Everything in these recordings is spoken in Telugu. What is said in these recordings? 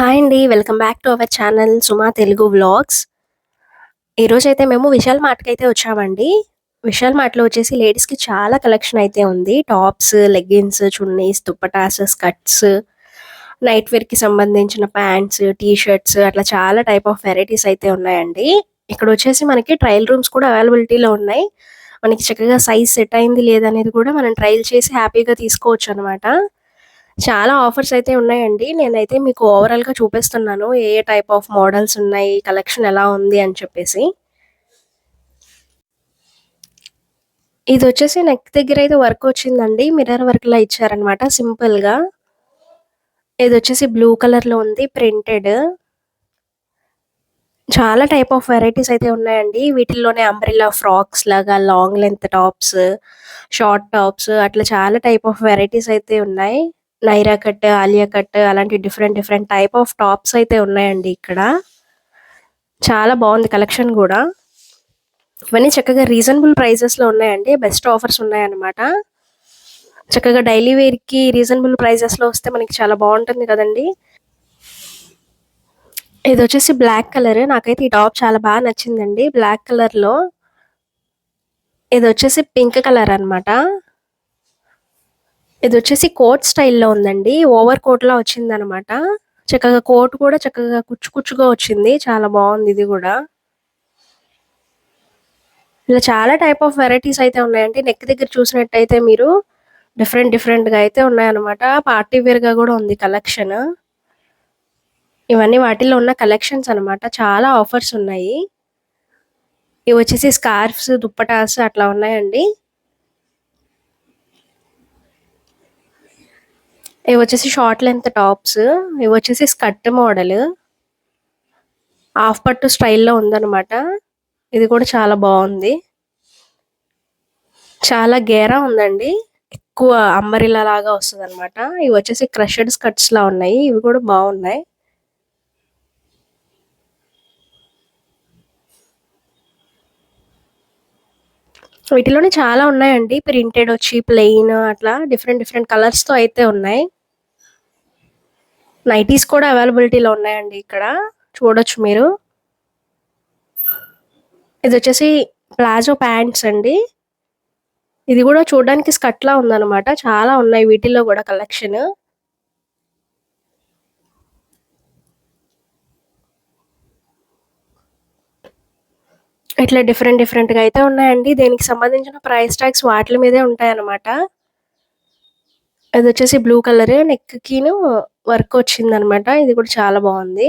హాయ్ అండి. Welcome back to our channel Suma Telugu vlogs. ఈరోజైతే మేము విశాల్ మార్ట్‌కైతే వచ్చామండి. విశాల్ మార్ట్‌లో వచ్చేసి లేడీస్‌కి చాలా కలెక్షన్ అయితే ఉంది. Tops, leggings, chunnis, dupattas, skirts, night వేర్‌కి సంబంధించిన ప్యాంట్స్, టీ షర్ట్స్ అట్లా చాలా టైప్ ఆఫ్ వెరైటీస్ అయితే ఉన్నాయండి. ఇక్కడొచ్చేసి మనకి ట్రయల్ రూమ్స్ కూడా అవైలబిలిటీలో ఉన్నాయి. మనకి చక్కగా సైజ్ సెట్ అయింది లేదనేది కూడా మనం ట్రైల్ చేసి హ్యాపీగా తీసుకోవచ్చనమాట. చాలా ఆఫర్స్ అయితే ఉన్నాయండి. నేనైతే మీకు ఓవరాల్‌గా చూపిస్తున్నాను. ఏ ఏ టైప్ ఆఫ్ మోడల్స్ ఉన్నాయి, కలెక్షన్ ఎలా ఉంది అని చెప్పేసి. ఇదొచ్చేసి నెక్ దగ్గరైతే వర్క్ వచ్చిందండి. మిర్రర్ వర్క్‌లా ఇచ్చారనమాట సింపుల్‌గా. ఇదొచ్చేసి బ్లూ కలర్‌లో ఉంది ప్రింటెడ్. చాలా టైప్ ఆఫ్ వెరైటీస్ అయితే ఉన్నాయండి. వీటిల్లోనే అంబ్రెల్లా ఫ్రాక్స్ లాగా, long length tops, short tops అట్లా చాలా టైప్ ఆఫ్ వెరైటీస్ అయితే ఉన్నాయి. నైరా కట్, ఆలియా కట్ అలాంటి different different type of tops అయితే ఉన్నాయండి ఇక్కడ. చాలా బావుంది కలెక్షన్ గూడా. ఇవన్నీ చక్కగా రీజనబుల్ ప్రైజెస్‌లో ఉన్నాయండి. బెస్ట్ ఆఫర్స్ ఉన్నాయన్నమాట. చక్కగా డైలీ వేర్‌కి రీజనబుల్ ప్రైజెస్‌లో వస్తే మనకి చాలా బావుంటుంది కదండీ! ఇదొచ్చేసి బ్లాక్ కలర్. నాకైతే ఈ టాప్ చాలా నచ్చిందండి. బ్లాక్ కలర్‌లో ఇదొచ్చేసి పింక్ కలర్ అన్నమాట. ఇదొచ్చేసి కోట్ స్టైల్‌లో ఉందండి. ఓవర్ కోట్‌లా వచ్చిందనమాట. చక్కగా కోట్ కూడా చక్కగా కుచ్చు కుచ్చుగా వచ్చింది. చాలా బావుంది ఇది గూడా. ఇలా చాలా టైప్ ఆఫ్ వెరైటీస్ అయితే ఉన్నాయండి. నెక్ దగ్గర చూసినట్టయితే మీరు డిఫరెంట్ డిఫరెంట్‌గా అయితే ఉన్నాయన్నమాట. పార్టీ వేర్‌గా గూడా ఉంది కలెక్షన్. ఇవన్నీ వాటిల్లో ఉన్న కలెక్షన్స్ అన్నమాట. చాలా ఆఫర్స్ ఉన్నాయి. ఇవొచ్చేసి స్కార్ఫ్స్, దుప్పటాస్ అట్లా ఉన్నాయండి. ఇవొచ్చేసి షార్ట్ లెంత్ టాప్స్. ఇవొచ్చేసి స్కర్ట్ మోడల్. హాఫ్ పట్టు స్టైల్‌లో ఉందన్నమాట. ఇది కూడా చాలా బావుంది. చాలా గేరా ఉందండి. ఎక్కువ అంబరిల్లా లాగా వస్తదన్నమాట. ఇవొచ్చేసి క్రషెడ్ స్కర్ట్స్‌లా ఉన్నాయి. ఇవి కూడా బావున్నాయి. వీటిలోనే చాలా ఉన్నాయండి. ప్రింటెడ్ వచ్చి, ప్లెయిన్ అట్లా డిఫరెంట్ డిఫరెంట్ కలర్స్‌తో అయితే ఉన్నాయి. నైటీస్ కూడా అవైలబిలిటీలో ఉన్నాయండి ఇక్కడ. చూడొచ్చు మీరు. ఇదొచ్చేసి ప్లాజో ప్యాంట్స్ అండి. ఇది గూడా చూడడానికి స్కర్ట్‌లా ఉందన్నమాట. చాలా ఉన్నాయి వీటిల్లో గూడా కలెక్షన్. ఇట్లా డిఫరెంట్ డిఫరెంట్‌గా అయితే ఉన్నాయండి. దీనికి సంబంధించిన ప్రైస్ టాగ్స్ వాటిల మీదే ఉంటాయన్నమాట. ఇదొచ్చేసి బ్లూ కలర్ నెక్‌కిను వర్క్ వచ్చిందన్నమాట. ఇది కూడా చాలా బావుంది.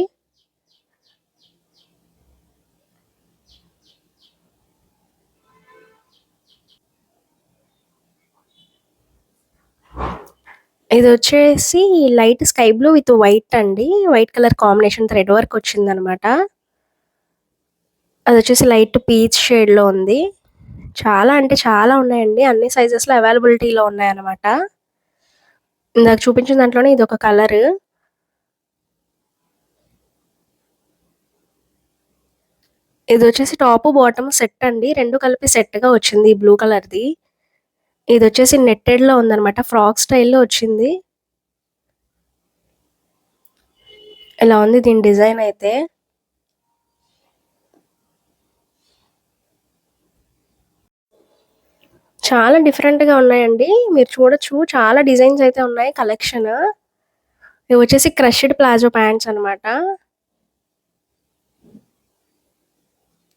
ఇదొచ్చేసి light sky blue with white అండి. White colour combination thread work వచ్చిందన్నమాట. అదొచ్చేసి లైట్ పీచ్ షేడ్‌లో ఉంది. చాలా అంటే చాలా ఉన్నాయండి. అన్ని సైజెస్‌లో అవైలబిలిటీలో ఉన్నాయన్నమాట. ఇందాక చూపించిన దాంట్లోనే ఇదొక కలర్. ఇదొచ్చేసి టాపు, బాటమ్ సెట్ అండి. 2 కలిపి సెట్‌గా వచ్చింది ఈ బ్లూ కలర్‌ది. ఇదొచ్చేసి నెట్టెడ్‌లో ఉందన్నమాట. ఫ్రాక్ స్టైల్‌లో వచ్చింది. ఇలా ఉంది దీని డిజైన్ అయితే. చాలా డిఫరెంట్‌గా ఉన్నాయండి. మీరు చూడొచ్చు చాలా డిజైన్స్ అయితే ఉన్నాయి కలెక్షన్. ఇవొచ్చేసి క్రష్డ్ ప్లాజో ప్యాంట్స్ అన్నమాట.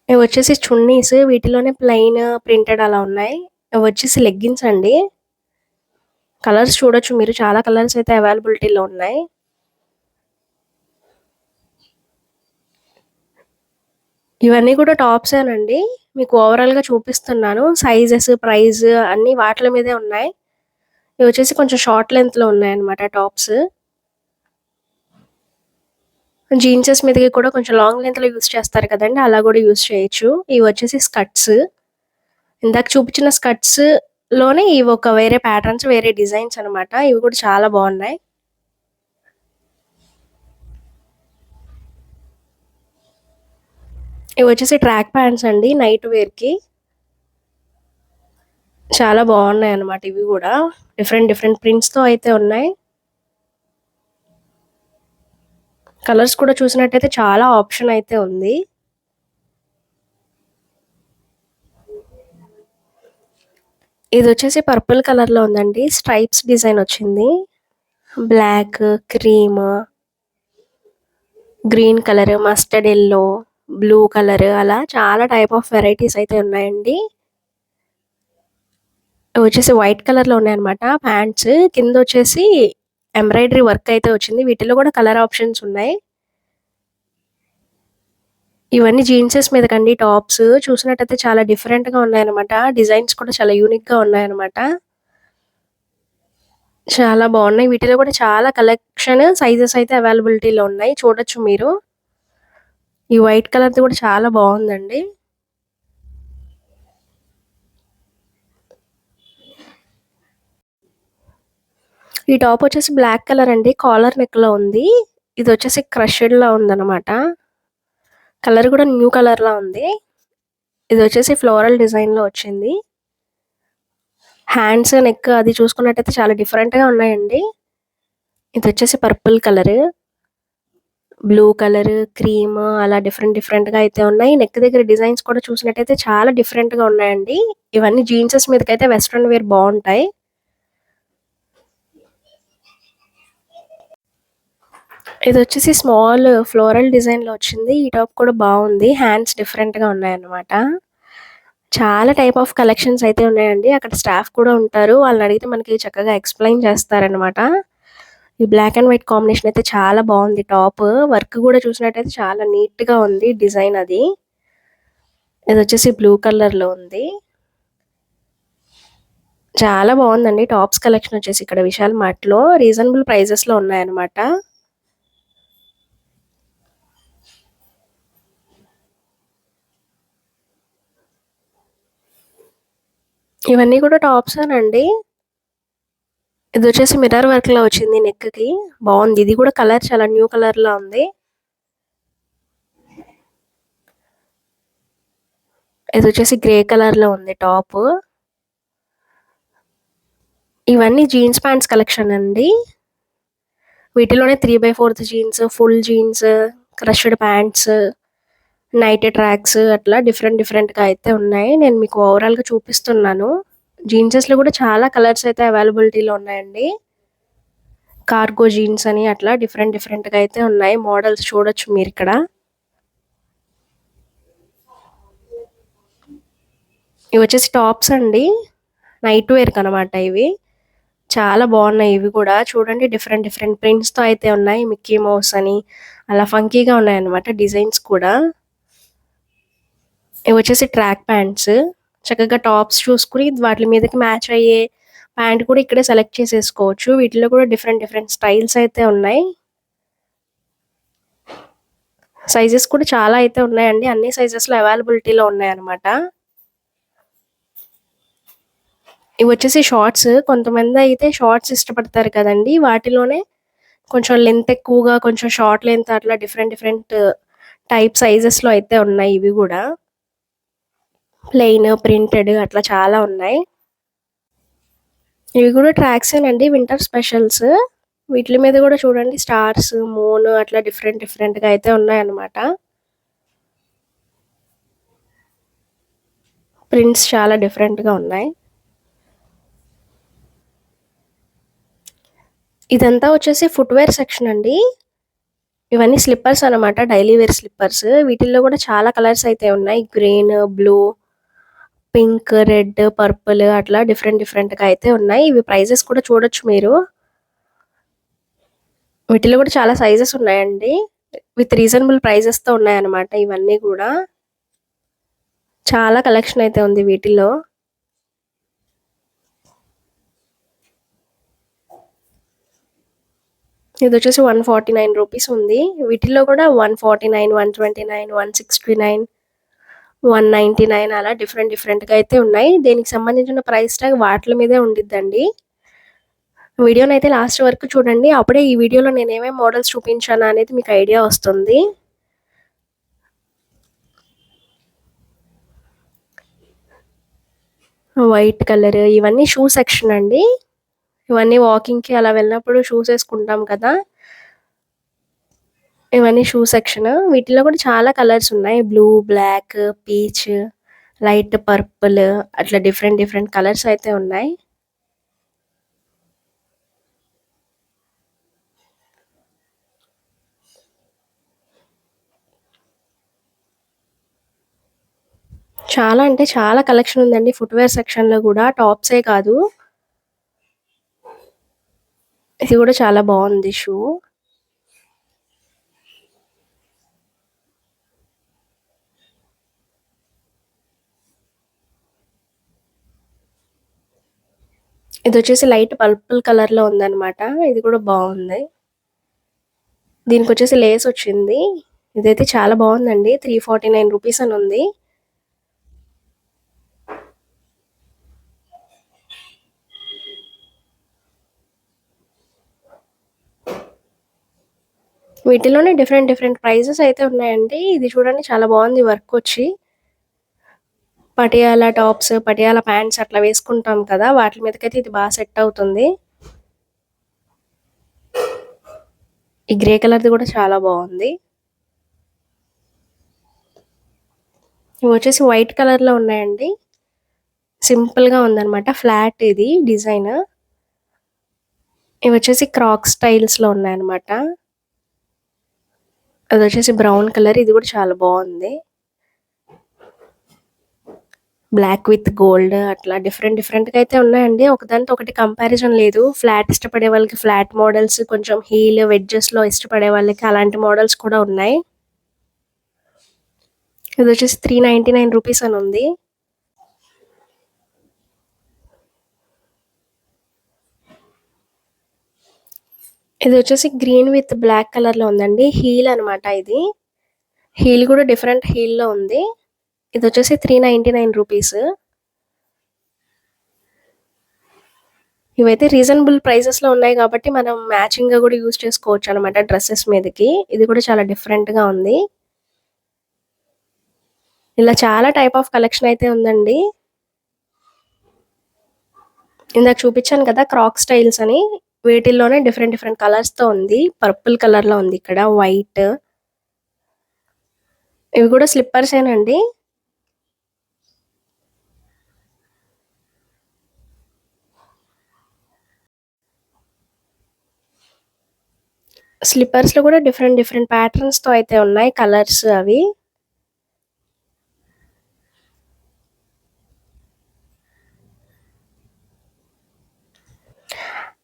ఇవొచ్చేసి చున్నీస్ వీటిలోనే ప్లెయిన్, ప్రింటెడ్ అలా ఉన్నాయి. ఇవొచ్చేసి లెగ్గిన్స్ అండి. కలర్స్ చూడొచ్చు మీరు చాలా కలర్స్ అయితే అవైలబిలిటీలో ఉన్నాయి. ఇవన్నీ కూడా టాప్సేనండి. మీకు ఓవరాల్‌గా చూపిస్తున్నాను. సైజెస్, ప్రైస్ అన్నీ వాటిల మీదే ఉన్నాయి. ఇవొచ్చేసి కొంచెం షార్ట్ లెంగ్త్‌లో ఉన్నాయన్నమాట టాప్స్. జీన్సెస్ మీదకి కూడా కొంచెం లాంగ్ లెంగ్త్‌లో యూజ్ చేస్తారు కదండీ! అలా గూడా యూజ్ చేయొచ్చు. ఇవొచ్చేసి స్కర్ట్స్. ఇందాక చూపించిన స్కర్ట్స్‌లోనే ఇవొక వేరే ప్యాటర్న్స్, వేరే డిజైన్స్ అన్నమాట. ఇవి కూడా చాలా బావున్నాయి. ఇవొచ్చేసి ట్రాక్ ప్యాంట్స్ అండి నైట్ వేర్‌కి. చాలా బావున్నాయన్నమాట ఇవి గూడా. డిఫరెంట్ డిఫరెంట్ ప్రింట్స్‌తో అయితే ఉన్నాయి. కలర్స్ కూడా చూసినట్టయితే చాలా ఆప్షన్ అయితే ఉంది. ఇదొచ్చేసి పర్పుల్ కలర్‌లో ఉందండి. స్ట్రైప్స్ డిజైన్ వచ్చింది. Black, cream, green colour, mustard yellow, blue colour అలా చాలా టైప్ ఆఫ్ వెరైటీస్ అయితే ఉన్నాయండి. వచ్చేసి వైట్ కలర్‌లో ఉన్నాయన్నమాట ప్యాంట్స్. కిందొచ్చేసి ఎంబ్రాయిడరీ వర్క్ అయితే వచ్చింది. వీటిలో కూడా కలర్ ఆప్షన్స్ ఉన్నాయి. ఇవన్నీ జీన్సెస్ మీదకండి టాప్స్. చూసినట్టయితే చాలా డిఫరెంట్‌గా ఉన్నాయన్నమాట. డిజైన్స్ కూడా చాలా యూనిక్‌గా ఉన్నాయన్నమాట. చాలా బావున్నాయి. వీటిలో కూడా చాలా కలెక్షన్, సైజెస్ అయితే అవైలబిలిటీలో ఉన్నాయి. చూడొచ్చు మీరు. ఈ వైట్ కలర్‌ది కూడా చాలా బావుందండి. ఈ టాప్ వచ్చేసి బ్లాక్ కలర్ అండి. కాలర్ నెక్‌లో ఉంది. ఇదొచ్చేసి క్రష్డ్‌లా ఉందన్నమాట. కలర్ కూడా న్యూ కలర్‌లా ఉంది. ఇదొచ్చేసి ఫ్లోరల్ డిజైన్‌లో వచ్చింది. హ్యాండ్స్, నెక్ అది చూసుకున్నట్టయితే చాలా డిఫరెంట్‌గా ఉన్నాయండి. ఇదొచ్చేసి purple colour, blue colour, cream అలా డిఫరెంట్ డిఫరెంట్‌గా అయితే ఉన్నాయి. నెక్ దగ్గర డిజైన్స్ కూడా చూసినట్టయితే చాలా డిఫరెంట్‌గా ఉన్నాయండి. ఇవన్నీ జీన్సెస్ మీదకైతే వెస్ట్రన్ వేర్ బావుంటాయి. ఇదొచ్చేసి స్మాల్ ఫ్లోరల్ డిజైన్‌లో వచ్చింది. ఈ టాప్ కూడా బావుంది. హ్యాండ్స్ డిఫరెంట్‌గా ఉన్నాయన్నమాట. చాలా టైప్ ఆఫ్ కలెక్షన్స్ అయితే ఉన్నాయండి. అక్కడ స్టాఫ్ కూడా ఉంటారు. వాళ్ళనడిగితే మనకి చక్కగా ఎక్స్‌ప్లెయిన్ చేస్తారనమాట. ఈ బ్లాక్ అండ్ వైట్ కాంబినేషన్ అయితే చాలా బావుంది టాప్. వర్క్ కూడా చూసినట్టయితే చాలా నీట్‌గా ఉంది డిజైన్ అది. ఇదొచ్చేసి బ్లూ కలర్‌లో ఉంది. చాలా బావుందండి టాప్స్ కలెక్షన్ వచ్చేసి ఇక్కడ విశాల్ మార్ట్‌లో. రీజనబుల్ ప్రైజెస్‌లో ఉన్నాయన్నమాట. ఇవన్నీ కూడా టాప్సేనండి. ఇదొచ్చేసి మిర్రర్ వర్క్‌లో వచ్చింది నెక్‌కి. బావుంది. ఇది కూడా కలర్ చాలా న్యూ కలర్‌లో ఉంది. ఇదొచ్చేసి గ్రే కలర్‌లో ఉంది టాపు. ఇవన్నీ జీన్స్ ప్యాంట్స్ కలెక్షన్ అండి. వీటిలోనే 3/4 jeans, full jeans, crushed pants, night tracks అట్లా డిఫరెంట్ డిఫరెంట్‌గా అయితే ఉన్నాయి. నేను మీకు ఓవరాల్‌గా చూపిస్తున్నాను. జీన్సెస్‌లో కూడా చాలా కలర్స్ అయితే అవైలబిలిటీలో ఉన్నాయండి. కార్గో జీన్స్ అని అట్లా డిఫరెంట్ డిఫరెంట్‌గా అయితే ఉన్నాయి. మోడల్స్ చూడొచ్చు మీరిక్కడ. ఇవి వచ్చేసి టాప్స్ అండి. నైట్ వేర్‌కనమాట ఇవి. చాలా బావున్నాయి ఇవి కూడా. చూడండి డిఫరెంట్ డిఫరెంట్ ప్రింట్స్‌తో అయితే ఉన్నాయి. మిక్కీ మౌస్ అని అలా ఫంకీగా ఉన్నాయన్నమాట డిజైన్స్ కూడా. ఇవొచ్చేసి ట్రాక్ ప్యాంట్స్. చక్కగా టాప్స్ చూసుకొని వాటి మీదకి మ్యాచ్ అయ్యే ప్యాంట్ కూడా ఇక్కడే సెలెక్ట్ చేసేసుకోవచ్చు. వీటిలో కూడా డిఫరెంట్ డిఫరెంట్ స్టైల్స్ అయితే ఉన్నాయి. సైజెస్ కూడా చాలా అయితే ఉన్నాయండి. అన్ని సైజెస్‌లో అవైలబిలిటీలో ఉన్నాయన్నమాట. ఇవొచ్చేసి షార్ట్స్. కొంతమందయితే షార్ట్స్ ఇష్టపడతారు కదండీ! వాటిలోనే కొంచెం లెంత్ ఎక్కువగా, కొంచెం షార్ట్ లెంత్ అట్లా డిఫరెంట్ డిఫరెంట్ టైప్ సైజెస్‌లో అయితే ఉన్నాయి ఇవి గూడా. ప్లెయిన్, ప్రింటెడ్ అట్లా చాలా ఉన్నాయి. ఇవి కూడా ట్రాక్సేనండి వింటర్ స్పెషల్స్. వీటిలి మీద గూడా చూడండి స్టార్స్, మూన్ అట్లా డిఫరెంట్ డిఫరెంట్‌గా అయితే ఉన్నాయన్నమాట. ప్రింట్స్ చాలా డిఫరెంట్‌గా ఉన్నాయి. ఇదంతా వచ్చేసి ఫుట్‌వేర్ సెక్షన్ అండి. ఇవన్నీ స్లిప్పర్స్ అన్నమాట. Daily wear slippers. వీటిల్లో కూడా చాలా కలర్స్ అయితే ఉన్నాయి. Green, blue, pink, red, purple అట్లా డిఫరెంట్ డిఫరెంట్‌గా అయితే ఉన్నాయి. ఇవి ప్రైజెస్ కూడా చూడొచ్చు మీరు. వీటిలో కూడా చాలా సైజెస్ ఉన్నాయండి. విత్ రీజనబుల్ ప్రైజెస్‌తో ఉన్నాయన్నమాట ఇవన్నీ కూడా. చాలా కలెక్షన్ అయితే ఉంది వీటిల్లో. ఇదొచ్చేసి 149 రూపీస్ ఉంది. వీటిల్లో కూడా 149, 129, 169, 199 అలా డిఫరెంట్ డిఫరెంట్‌గా అయితే ఉన్నాయి. దీనికి సంబంధించిన ప్రైస్ టాగ్ వాటిల మీదే ఉండిద్దండి. వీడియోనైతే లాస్ట్ వరకు చూడండి. అప్పుడే ఈ వీడియోలో నేనేమేం మోడల్స్ చూపించానా అనేది మీకు ఐడియా వస్తుంది. వైట్ కలర్ ఇవన్నీ షూ సెక్షన్ అండి. ఇవన్నీ వాకింగ్‌కి అలా వెళ్ళినప్పుడు షూస్ ఏసుకుంటాం కదా! ఇవన్నీ షూ సెక్షన్. వీటిలో కూడా చాలా కలర్స్ ఉన్నాయి. Blue, black, peach, light purple అట్లా డిఫరెంట్ డిఫరెంట్ కలర్స్ అయితే ఉన్నాయి. చాలా అంటే చాలా కలెక్షన్ ఉందండి ఫుట్‌వేర్ సెక్షన్‌లో గూడా. టాప్సే కాదు. ఇది గూడా చాలా బావుంది షూ. ఇదొచ్చేసి లైట్ పర్పుల్ కలర్‌లో ఉందనమాట. ఇది కూడా బావుంది. దీనికొచ్చేసి లేసొచ్చింది. ఇదైతే చాలా బావుందండి. 349 రూపీస్ అనుంది. వీటిలోనే డిఫరెంట్ డిఫరెంట్ ప్రైజెస్ అయితే ఉన్నాయండి. ఇది చూడండి చాలా బావుంది వర్కొచ్చి. పటియాలా టాప్స్, పటియాలా ప్యాంట్స్ అట్లా వేసుకుంటాం కదా! వాటి మీదకైతే ఇది సెట్ అవుతుంది. ఈ గ్రే కలర్‌ది కూడా చాలా బావుంది. ఇవొచ్చేసి వైట్ కలర్‌లో ఉన్నాయండి. సింపుల్‌గా ఉందనమాట. ఫ్లాట్ ఇది డిజైన్. ఇవొచ్చేసి క్రాక్స్ స్టైల్స్‌లో ఉన్నాయన్నమాట. అదొచ్చేసి బ్రౌన్ కలర్. ఇది కూడా చాలా బావుంది. బ్లాక్ విత్ గోల్డ్ అట్లా డిఫరెంట్ డిఫరెంట్‌గా అయితే ఉన్నాయండి. ఒకదానితో ఒకటి కంపారిజన్ లేదు. ఫ్లాట్ ఇష్టపడే వాళ్ళకి ఫ్లాట్ మోడల్స్, కొంచెం హీల్, వెడ్జెస్‌లో ఇష్టపడే వాళ్ళకి అలాంటి మోడల్స్ కూడా ఉన్నాయి. ఇదొచ్చేసి 399 రూపీస్ అనుంది. ఇదొచ్చేసి గ్రీన్ విత్ బ్లాక్ కలర్‌లో ఉందండి. హీల్ అనమాట ఇది. హీల్ కూడా డిఫరెంట్ హీల్‌లో ఉంది. ఇదొచ్చేసి 399 రూపీస్. ఇవైతే రీజనబుల్ ప్రైసెస్‌లో ఉన్నాయి కాబట్టి మనం మ్యాచింగ్‌గా కూడా యూజ్ చేసుకోవచ్చనమాట డ్రెసెస్ మీదకి. ఇది కూడా చాలా డిఫరెంట్‌గా ఉంది. ఇలా చాలా టైప్ ఆఫ్ కలెక్షన్ అయితే ఉందండి. ఇందాక చూపించాను కదా! క్రాక్ స్టైల్స్ అని. వీటిల్లోనే డిఫరెంట్ డిఫరెంట్ కలర్స్‌తో ఉంది. పర్పుల్ కలర్‌లో ఉంది ఇక్కడ. వైట్. ఇవి కూడా స్లిప్పర్సేనండి. స్లిప్పర్స్‌లో కూడా డిఫరెంట్ డిఫరెంట్ ప్యాటర్న్స్‌తో అయితే ఉన్నాయి కలర్స్ అవి.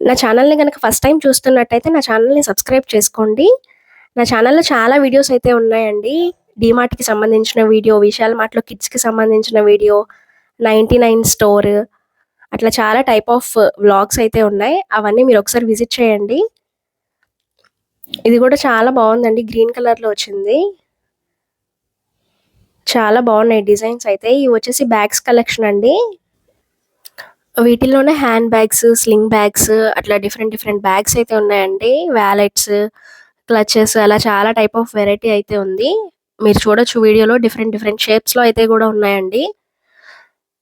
నా ఛానల్‌ని గనక ఫస్ట్ టైమ్ చూస్తున్నట్టయితే నా ఛానల్‌ని సబ్స్క్రైబ్ చేసుకోండి. నా ఛానల్‌లో చాలా వీడియోస్ అయితే ఉన్నాయండి. డీమార్ట్‌కి సంబంధించిన వీడియో, విశాల్ మార్ట్‌లో కిడ్స్‌కి సంబంధించిన వీడియో, 99 స్టోర్ అట్లా చాలా టైప్ ఆఫ్ వ్లాగ్స్ అయితే ఉన్నాయి. అవన్నీ మీరొకసారి విజిట్ చేయండి. ఇది కూడా చాలా బావుందండి. గ్రీన్ కలర్‌లో వచ్చింది. చాలా బావున్నాయి డిజైన్స్ అయితే. ఇవొచ్చేసి బ్యాగ్స్ కలెక్షన్ అండి. వీటిల్లోనే హ్యాండ్ బ్యాగ్స్, స్లింగ్ బ్యాగ్స్ అట్లా డిఫరెంట్ డిఫరెంట్ బ్యాగ్స్ అయితే ఉన్నాయండి. వాలెట్స్, క్లచెస్ అలా చాలా టైప్ ఆఫ్ వెరైటీ అయితే ఉంది. మీరు చూడొచ్చు వీడియోలో డిఫరెంట్ డిఫరెంట్ షేప్స్‌లో అయితే గూడా ఉన్నాయండి.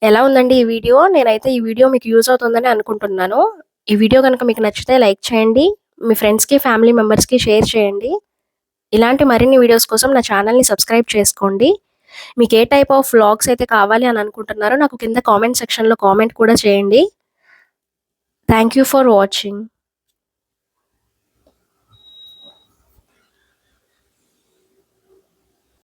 ఎలా ఉందండి ఈ వీడియో? నేనైతే ఈ వీడియో మీకు యూజ్ అవుతుందని అనుకుంటున్నాను. ఈ వీడియో గనుక మీకు నచ్చితే లైక్ చేయండి. మీ ఫ్రెండ్స్‌కి, ఫ్యామిలీ మెంబర్స్‌కి షేర్ చేయండి. ఇలాంటి మరిన్ని వీడియోస్ కోసం నా ఛానల్‌ని సబ్స్క్రైబ్ చేసుకోండి. మీకు ఏ టైప్ ఆఫ్ వ్లాగ్స్ అయితే కావాలి అని అనుకుంటున్నారో నాకు కింద కామెంట్ సెక్షన్‌లో కామెంట్ కూడా చేయండి. Thank you for watching.